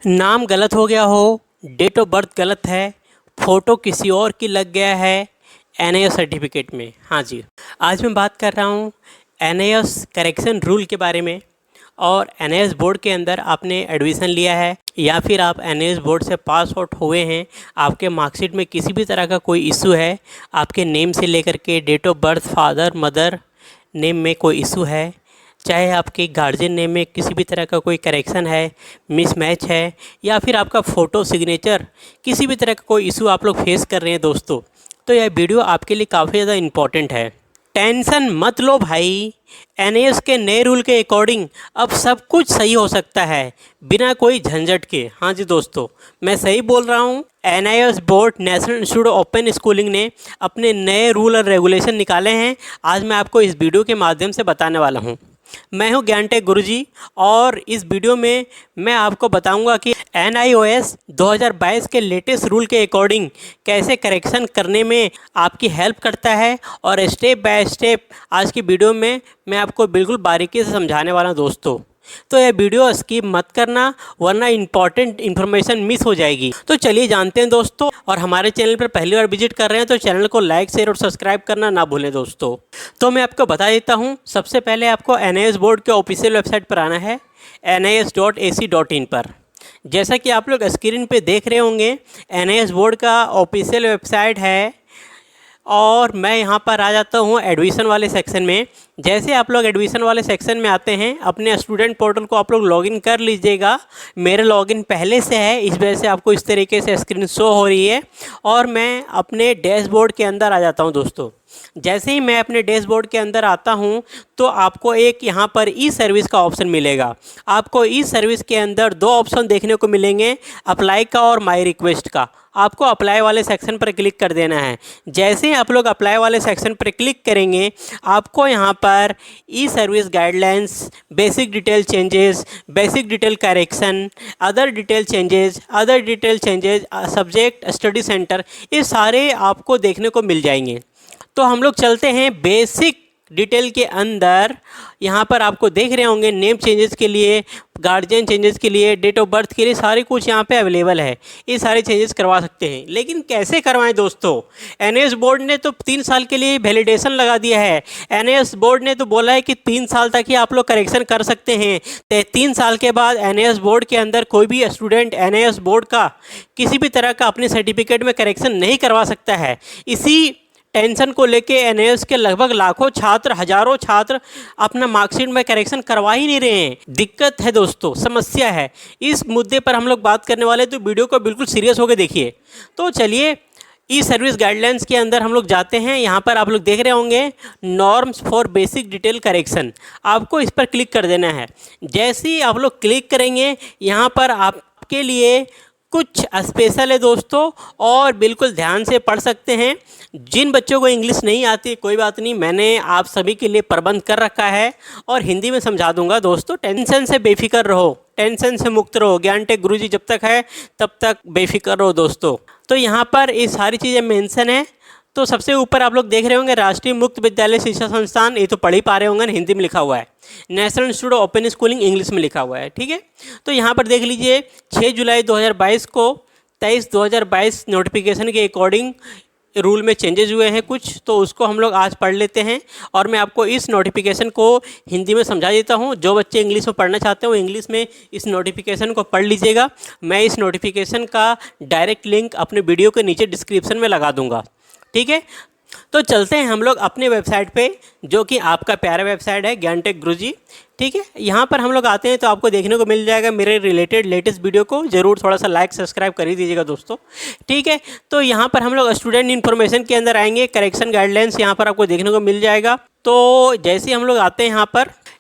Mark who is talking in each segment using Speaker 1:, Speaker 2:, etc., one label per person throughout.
Speaker 1: नाम गलत हो गया हो, डेट ऑफ बर्थ गलत है, फ़ोटो किसी और की लग गया है एनआईओएस सर्टिफिकेट में। हाँ जी, आज मैं बात कर रहा हूँ एनआईओएस करेक्शन रूल के बारे में। और एनआईओएस बोर्ड के अंदर आपने एडमिशन लिया है या फिर आप एनआईओएस बोर्ड से पास आउट हुए हैं, आपके मार्कशीट में किसी भी तरह का कोई इशू है, आपके नेम से लेकर के date of birth, father mother name में कोई इशू है, चाहे आपके गार्जियन नेम में किसी भी तरह का कोई करेक्शन है, मिसमैच है, या फिर आपका फ़ोटो सिग्नेचर किसी भी तरह का कोई इशू आप लोग फेस कर रहे हैं दोस्तों, तो यह वीडियो आपके लिए काफ़ी ज़्यादा इम्पॉर्टेंट है। टेंशन मत लो भाई, एनआईओएस के नए रूल के अकॉर्डिंग अब सब कुछ सही हो सकता है बिना कोई झंझट के। हाँ जी दोस्तों, मैं सही बोल रहा हूँ। NIOS board national institute of open schooling ने अपने नए रूल और रेगुलेशन निकाले हैं। आज मैं आपको इस वीडियो के माध्यम से बताने वाला हूँ। मैं हूं ज्ञानटेक गुरुजी और इस वीडियो में मैं आपको बताऊंगा कि एनआईओएस 2022 के लेटेस्ट रूल के अकॉर्डिंग कैसे करेक्शन करने में आपकी हेल्प करता है, और स्टेप बाय स्टेप आज की वीडियो में मैं आपको बिल्कुल बारीकी से समझाने वाला हूं दोस्तों। तो यह वीडियो स्किप मत करना, वरना इंपॉर्टेंट इन्फॉर्मेशन मिस हो जाएगी। तो चलिए जानते हैं दोस्तों, और हमारे चैनल पर पहली बार विजिट कर रहे हैं तो चैनल को लाइक शेयर और सब्सक्राइब करना ना भूलें दोस्तों। तो मैं आपको बता देता हूं, सबसे पहले आपको एनआईओएस बोर्ड के ऑफिशियल वेबसाइट पर आना है, NIOS.ac.in पर। जैसा कि आप लोग स्क्रीन पे देख रहे होंगे, एनआईओएस बोर्ड का ऑफिशियल वेबसाइट है और मैं यहाँ पर आ जाता हूँ एडमिशन वाले सेक्शन में। जैसे आप लोग एडमिशन वाले सेक्शन में आते हैं, अपने स्टूडेंट पोर्टल को आप लोग लॉगिन कर लीजिएगा। मेरा लॉगिन पहले से है, इस वजह से आपको इस तरीके से स्क्रीन शो हो रही है। और मैं अपने डैशबोर्ड के अंदर आ जाता हूँ दोस्तों। जैसे ही मैं अपने डैशबोर्ड के अंदर आता हूं तो आपको एक यहाँ पर ई सर्विस का ऑप्शन मिलेगा। आपको ई सर्विस के अंदर दो ऑप्शन देखने को मिलेंगे, अप्लाई का और माई रिक्वेस्ट का। आपको अप्लाई वाले सेक्शन पर क्लिक कर देना है। जैसे ही आप लोग अप्लाई वाले सेक्शन पर क्लिक करेंगे, आपको यहाँ पर e service guidelines, basic detail changes, basic detail correction, other detail changes, subject study centre, ये सारे आपको देखने को मिल जाएंगे। तो हम लोग चलते हैं बेसिक डिटेल के अंदर। यहाँ पर आपको देख रहे होंगे नेम चेंजेस के लिए, गार्जियन चेंजेस के लिए, डेट ऑफ बर्थ के लिए सारी कुछ यहाँ पे अवेलेबल है। ये सारे चेंजेस करवा सकते हैं, लेकिन कैसे करवाएं दोस्तों? एनआईओएस बोर्ड ने तो 3 साल के लिए वैलिडेशन लगा दिया है। एनआईओएस बोर्ड ने तो बोला है कि 3 साल तक ही आप लोग करेक्शन कर सकते हैं। 3 साल के बाद एनआईओएस बोर्ड के अंदर कोई भी स्टूडेंट एनआईओएस बोर्ड का किसी भी तरह का अपने सर्टिफिकेट में करेक्शन नहीं करवा सकता है। इसी टेंशन को लेके एनआईओएस के लगभग लाखों छात्र, हजारों छात्र अपना मार्कशीट में करेक्शन करवा ही नहीं रहे हैं। दिक्कत है दोस्तों, समस्या है। इस मुद्दे पर हम लोग बात करने वाले हैं, तो वीडियो को बिल्कुल सीरियस होकर देखिए। तो चलिए ई सर्विस गाइडलाइंस के अंदर हम लोग जाते हैं। यहाँ पर आप लोग देख रहे होंगे norms for basic detail correction, आपको इस पर क्लिक कर देना है। जैसे ही आप लोग क्लिक करेंगे, यहाँ पर आपके लिए कुछ स्पेशल है दोस्तों, और बिल्कुल ध्यान से पढ़ सकते हैं। जिन बच्चों को इंग्लिश नहीं आती कोई बात नहीं, मैंने आप सभी के लिए प्रबंध कर रखा है और हिंदी में समझा दूंगा दोस्तों। टेंशन से बेफिक्र रहो, टेंशन से मुक्त रहो। ज्ञानटेक गुरुजी जब तक है तब तक बेफिक्र रहो दोस्तों। तो यहाँ पर ये सारी चीज़ें मेंशन है। तो सबसे ऊपर आप लोग देख रहे होंगे राष्ट्रीय मुक्त विद्यालय शिक्षा संस्थान, ये तो पढ़ ही पा रहे होंगे, हिंदी में लिखा हुआ है। National institute of open schooling English में लिखा हुआ है, ठीक है। तो यहाँ पर देख लीजिए 6 जुलाई 2022 को 23/2022 नोटिफिकेशन के अकॉर्डिंग रूल में चेंजेस हुए हैं कुछ, तो उसको हम लोग आज पढ़ लेते हैं। और मैं आपको इस नोटिफिकेशन को हिंदी में समझा देता हूं। जो बच्चे इंग्लिश में पढ़ना चाहते हैं वो इंग्लिश में इस नोटिफिकेशन को पढ़ लीजिएगा। मैं इस नोटिफिकेशन का डायरेक्ट लिंक अपने वीडियो के नीचे डिस्क्रिप्शन में लगा दूंगा, ठीक है। तो चलते हैं हम लोग अपने वेबसाइट पे, जो कि आपका प्यारा वेबसाइट है ज्ञानटेक गुरुजी, ठीक है। यहाँ पर हम लोग आते हैं तो आपको देखने को मिल जाएगा मेरे रिलेटेड लेटेस्ट वीडियो को। ज़रूर थोड़ा सा लाइक सब्सक्राइब कर ही दीजिएगा दोस्तों, ठीक है। तो यहाँ पर हम लोग स्टूडेंट इन्फॉर्मेशन के अंदर आएंगे, करेक्शन गाइडलाइंस यहाँ पर आपको देखने को मिल जाएगा। तो जैसे हम लोग आते हैं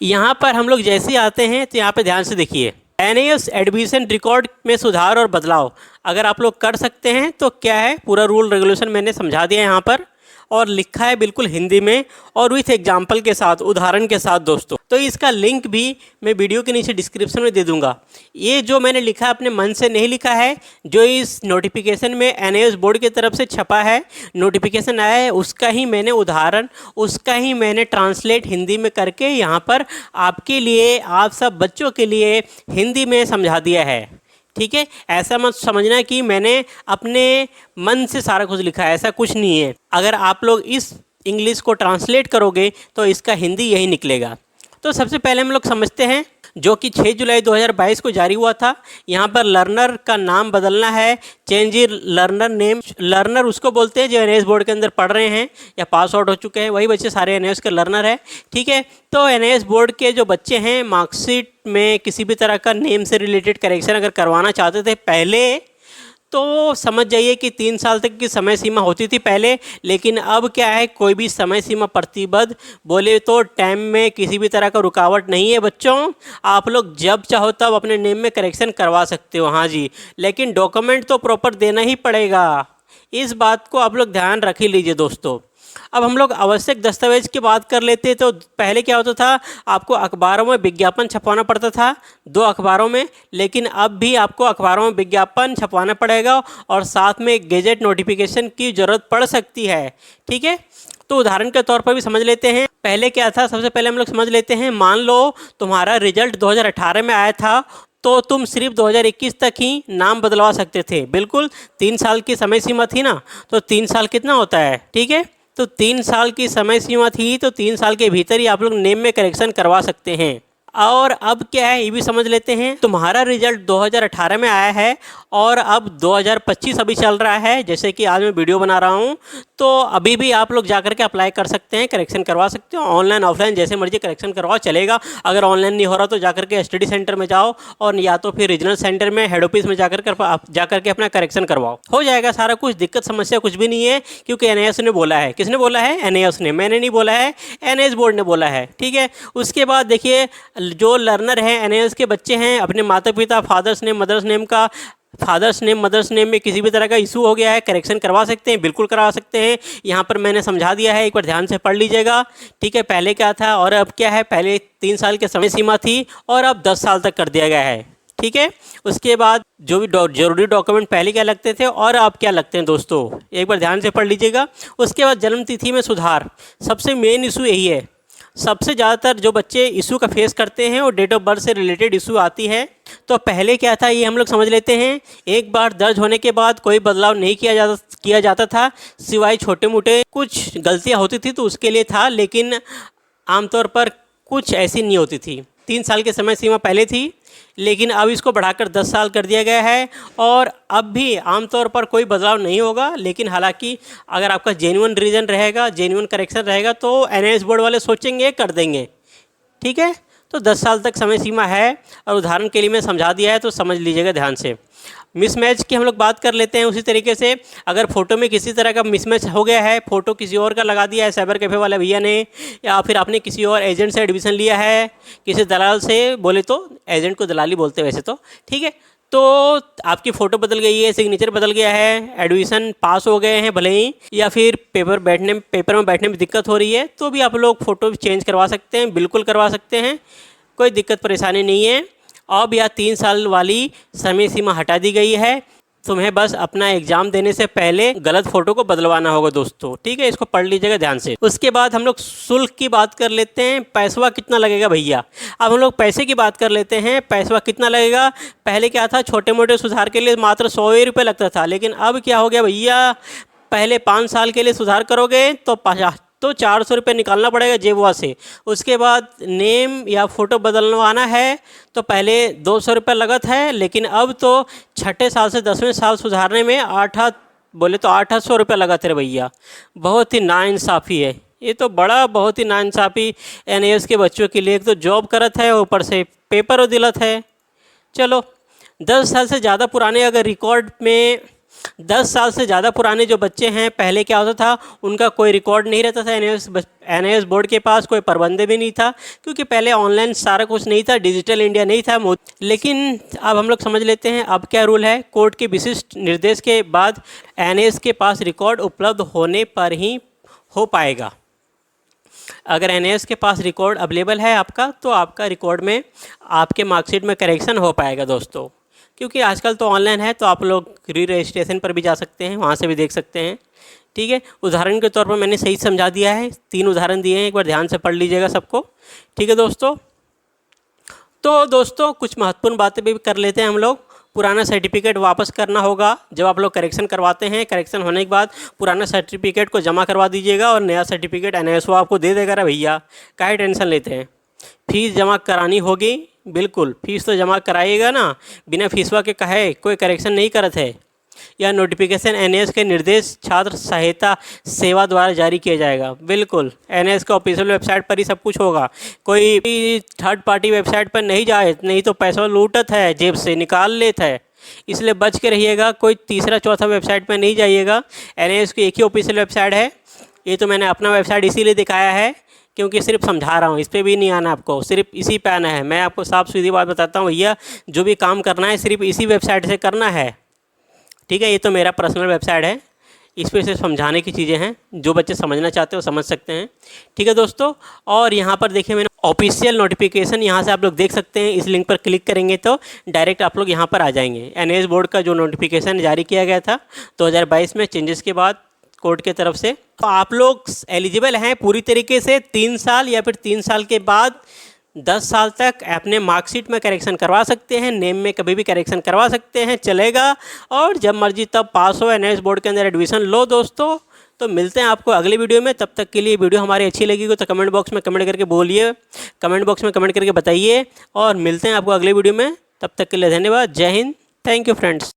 Speaker 1: यहाँ पर हम लोग जैसे ही आते हैं तो यहाँ पर ध्यान से देखिए, एनआईओएस एडमिशन रिकॉर्ड में सुधार और बदलाव अगर आप लोग कर सकते हैं तो क्या है, पूरा रूल रेगुलेशन मैंने समझा दिया है यहाँ पर, और लिखा है बिल्कुल हिंदी में और विथ एग्जाम्पल के साथ, उदाहरण के साथ दोस्तों। तो इसका लिंक भी मैं वीडियो के नीचे डिस्क्रिप्शन में दे दूंगा। ये जो मैंने लिखा अपने मन से नहीं लिखा है, जो इस नोटिफिकेशन में एनआईओएस बोर्ड की तरफ से छपा है, नोटिफिकेशन आया है, उसका ही मैंने उदाहरण, उसका ही मैंने ट्रांसलेट हिंदी में करके यहाँ पर आपके लिए, आप सब बच्चों के लिए हिंदी में समझा दिया है। ठीक है, ऐसा मत समझना कि मैंने अपने मन से सारा कुछ लिखा है, ऐसा कुछ नहीं है। अगर आप लोग इस इंग्लिश को ट्रांसलेट करोगे तो इसका हिंदी यही निकलेगा। तो सबसे पहले हम लोग समझते हैं, जो कि 6 जुलाई 2022 को जारी हुआ था। यहाँ पर लर्नर का नाम बदलना है, चेंज लर्नर नेम। लर्नर उसको बोलते हैं जो एनएएस बोर्ड के अंदर पढ़ रहे हैं या पास आउट हो चुके हैं, वही बच्चे सारे एनएएस के लर्नर है। ठीक है, तो एनएएस बोर्ड के जो बच्चे हैं मार्कशीट में किसी भी तरह का नेम से रिलेटेड करेक्शन अगर करवाना चाहते थे पहले, तो समझ जाइए कि 3 साल तक की समय सीमा होती थी पहले। लेकिन अब क्या है, कोई भी समय सीमा प्रतिबद्ध बोले तो टाइम में किसी भी तरह का रुकावट नहीं है बच्चों। आप लोग जब चाहो तब अपने नेम में करेक्शन करवा सकते हो। हाँ जी, लेकिन डॉक्यूमेंट तो प्रॉपर देना ही पड़ेगा, इस बात को आप लोग ध्यान रख ही लीजिए दोस्तों। अब हम लोग आवश्यक दस्तावेज की बात कर लेते हैं। तो पहले क्या होता था, आपको अखबारों में विज्ञापन छपवाना पड़ता था, 2 अखबारों में। लेकिन अब भी आपको अखबारों में विज्ञापन छपवाना पड़ेगा और साथ में गेजेट नोटिफिकेशन की ज़रूरत पड़ सकती है। ठीक है, तो उदाहरण के तौर पर भी समझ लेते हैं। पहले क्या था, सबसे पहले हम लोग समझ लेते हैं। मान लो तुम्हारा रिजल्ट 2018 में आया था, तो तुम सिर्फ 2021 तक ही नाम बदलवा सकते थे। बिल्कुल 3 साल की समय सीमा थी ना, तो 3 साल कितना होता है, ठीक है, तो 3 साल की समय सीमा थी, तो 3 साल के भीतर ही आप लोग नेम में करेक्शन करवा सकते हैं। और अब क्या है ये भी समझ लेते हैं। तुम्हारा रिजल्ट 2018 में आया है और अब 2025 अभी चल रहा है, जैसे कि आज मैं वीडियो बना रहा हूँ, तो अभी भी आप लोग जाकर के अप्लाई कर सकते हैं, करेक्शन करवा सकते हो। ऑनलाइन ऑफलाइन जैसे मर्जी करेक्शन करवाओ, चलेगा। अगर ऑनलाइन नहीं हो रहा तो जाकर के स्टडी सेंटर में जाओ, और या तो फिर रीजनल सेंटर में हेड ऑफिस में जाकर के अपना करेक्शन करवाओ, हो जाएगा सारा कुछ। दिक्कत समस्या कुछ भी नहीं है, क्योंकि एनएएस ने बोला है। किसने बोला है? एनएएस ने, मैंने नहीं बोला है, एनएएस बोर्ड ने बोला है। ठीक है, उसके बाद देखिए, जो लर्नर हैं एनएएस के बच्चे हैं, अपने माता पिता फादर्स नेम मदर्स नेम में किसी भी तरह का इशू हो गया है, करेक्शन करवा सकते हैं, बिल्कुल करवा सकते हैं। यहाँ पर मैंने समझा दिया है, एक बार ध्यान से पढ़ लीजिएगा। ठीक है, पहले क्या था और अब क्या है। पहले 3 साल की समय सीमा थी और अब 10 साल तक कर दिया गया है। ठीक है, उसके बाद जो भी जरूरी डॉक्यूमेंट पहले क्या लगते थे और अब क्या लगते हैं दोस्तों, एक बार ध्यान से पढ़ लीजिएगा। उसके बाद जन्म तिथि में सुधार, सबसे मेन इशू यही है। सबसे ज़्यादातर जो बच्चे इशू का फेस करते हैं और डेट ऑफ बर्थ से रिलेटेड इशू आती है। तो पहले क्या था ये हम लोग समझ लेते हैं। एक बार दर्ज होने के बाद कोई बदलाव नहीं किया जाता था, सिवाय छोटे मोटे कुछ गलतियां होती थी तो उसके लिए था, लेकिन आमतौर पर कुछ ऐसी नहीं होती थी। 3 साल की समय सीमा पहले थी, लेकिन अब इसको बढ़ाकर 10 साल कर दिया गया है। और अब भी आमतौर पर कोई बदलाव नहीं होगा, लेकिन हालांकि अगर आपका जेन्युइन रीज़न रहेगा, जेन्युइन करेक्शन रहेगा, तो एनएएस बोर्ड वाले सोचेंगे कर देंगे। ठीक है, तो 10 साल तक समय सीमा है, और उदाहरण के लिए मैं समझा दिया है तो समझ लीजिएगा ध्यान से। मिसमैच की हम लोग बात कर लेते हैं। उसी तरीके से अगर फ़ोटो में किसी तरह का मिसमैच हो गया है, फ़ोटो किसी और का लगा दिया है साइबर कैफ़े वाले भैया ने, या फिर आपने किसी और एजेंट से एडमिशन लिया है, किसी दलाल से, बोले तो एजेंट को दलाली बोलते हैं वैसे तो, ठीक है, तो आपकी फ़ोटो बदल गई है, सिग्नेचर बदल गया है, एडमिशन पास हो गए हैं भले ही, या फिर पेपर में बैठने में दिक्कत हो रही है, तो भी आप लोग फ़ोटो चेंज करवा सकते हैं, बिल्कुल करवा सकते हैं, कोई दिक्कत परेशानी नहीं है। अब या 3 साल वाली समय सीमा हटा दी गई है। तुम्हें बस अपना एग्ज़ाम देने से पहले गलत फ़ोटो को बदलवाना होगा दोस्तों। ठीक है, इसको पढ़ लीजिएगा ध्यान से। उसके बाद हम लोग शुल्क की बात कर लेते हैं। पैसवा कितना लगेगा भैया, अब हम लोग पैसे की बात कर लेते हैं। पैसवा कितना लगेगा? पहले क्या था, छोटे मोटे सुधार के लिए मात्र 100 ही रुपये लगता था, लेकिन अब क्या हो गया भैया, पहले 5 साल के लिए सुधार करोगे तो 400 रुपये निकालना पड़ेगा जेबवा से। उसके बाद नेम या फ़ोटो बदलवाना है तो पहले 200 रुपये लगत है, लेकिन अब तो 6ठे साल से 10वें साल सुधारने में 800 रुपये लगत है भैया। बहुत ही नाइंसाफ़ी है ये तो, बहुत ही नाइंसाफ़ी एनएएस के बच्चों के लिए। एक तो जॉब करत है, ऊपर से पेपर और दिलत है। चलो 10 साल से ज़्यादा पुराने अगर रिकॉर्ड में 10 साल से ज़्यादा पुराने जो बच्चे हैं, पहले क्या होता था उनका कोई रिकॉर्ड नहीं रहता था एनएएस बोर्ड के पास, कोई प्रबंध भी नहीं था, क्योंकि पहले ऑनलाइन सारा कुछ नहीं था, डिजिटल इंडिया नहीं था। लेकिन अब हम लोग समझ लेते हैं अब क्या रूल है। कोर्ट के विशिष्ट निर्देश के बाद एनएएस के पास रिकॉर्ड उपलब्ध होने पर ही हो पाएगा। अगर एनएएस के पास रिकॉर्ड अवेलेबल है आपका, तो आपका रिकॉर्ड में आपके मार्कशीट में करेक्शन हो पाएगा दोस्तों। क्योंकि आजकल तो ऑनलाइन है, तो आप लोग री रजिस्ट्रेशन पर भी जा सकते हैं, वहाँ से भी देख सकते हैं। ठीक है, उदाहरण के तौर पर मैंने सही समझा दिया है, 3 उदाहरण दिए हैं, एक बार ध्यान से पढ़ लीजिएगा सबको। ठीक है दोस्तों, तो दोस्तों कुछ महत्वपूर्ण बातें भी कर लेते हैं हम लोग। पुराना सर्टिफिकेट वापस करना होगा जब आप लोग करेक्शन करवाते हैं। करेक्शन होने के बाद पुराना सर्टिफिकेट को जमा करवा दीजिएगा और नया सर्टिफिकेट NISO आपको दे देगा। भैया काहे टेंशन लेते हैं, फीस जमा करानी होगी, बिल्कुल फीस तो जमा कराइएगा ना। बिना फीसवा के कहे कोई करेक्शन नहीं करत है। यह नोटिफिकेशन NIS के निर्देश छात्र सहायता सेवा द्वारा जारी किया जाएगा। बिल्कुल NIS के ऑफिशियल वेबसाइट पर ही सब कुछ होगा, कोई भी थर्ड पार्टी वेबसाइट पर नहीं जाए, नहीं तो पैसा लूटत है, जेब से निकाल लेता है। इसलिए बच के रहिएगा, कोई तीसरा चौथा वेबसाइट पर नहीं जाइएगा। NIS की एक ही ऑफिशियल वेबसाइट है। ये तो मैंने अपना वेबसाइट इसीलिए दिखाया है क्योंकि सिर्फ समझा रहा हूँ, इस पर भी नहीं आना आपको, सिर्फ इसी पे आना है। मैं आपको साफ सीधी बात बताता हूँ भैया, जो भी काम करना है सिर्फ इसी वेबसाइट से करना है, ठीक है। ये तो मेरा पर्सनल वेबसाइट है, इस पर सिर्फ समझाने की चीज़ें हैं, जो बच्चे समझना चाहते हो समझ सकते हैं, ठीक है दोस्तों। और यहाँ पर देखिए मैंने ऑफिशियल नोटिफिकेशन, यहाँ से आप लोग देख सकते हैं। इस लिंक पर क्लिक करेंगे तो डायरेक्ट आप लोग यहाँ पर आ जाएंगे। NIS बोर्ड का जो नोटिफिकेशन जारी किया गया था 2022 में चेंजेस के बाद कोर्ट के तरफ से, तो आप लोग एलिजिबल हैं पूरी तरीके से 3 साल या फिर 3 साल के बाद 10 साल तक अपने मार्कशीट में करेक्शन करवा सकते हैं, नेम में कभी भी करेक्शन करवा सकते हैं, चलेगा। और जब मर्जी तब पास हो, NIS बोर्ड के अंदर एडमिशन लो दोस्तों। तो मिलते हैं आपको अगली वीडियो में, तब तक के लिए वीडियो हमारी अच्छी लगी तो कमेंट बॉक्स में कमेंट करके बोलिए, कमेंट बॉक्स में कमेंट करके बताइए। और मिलते हैं आपको अगले वीडियो में, तब तक के लिए धन्यवाद। जय हिंद, थैंक यू फ्रेंड्स।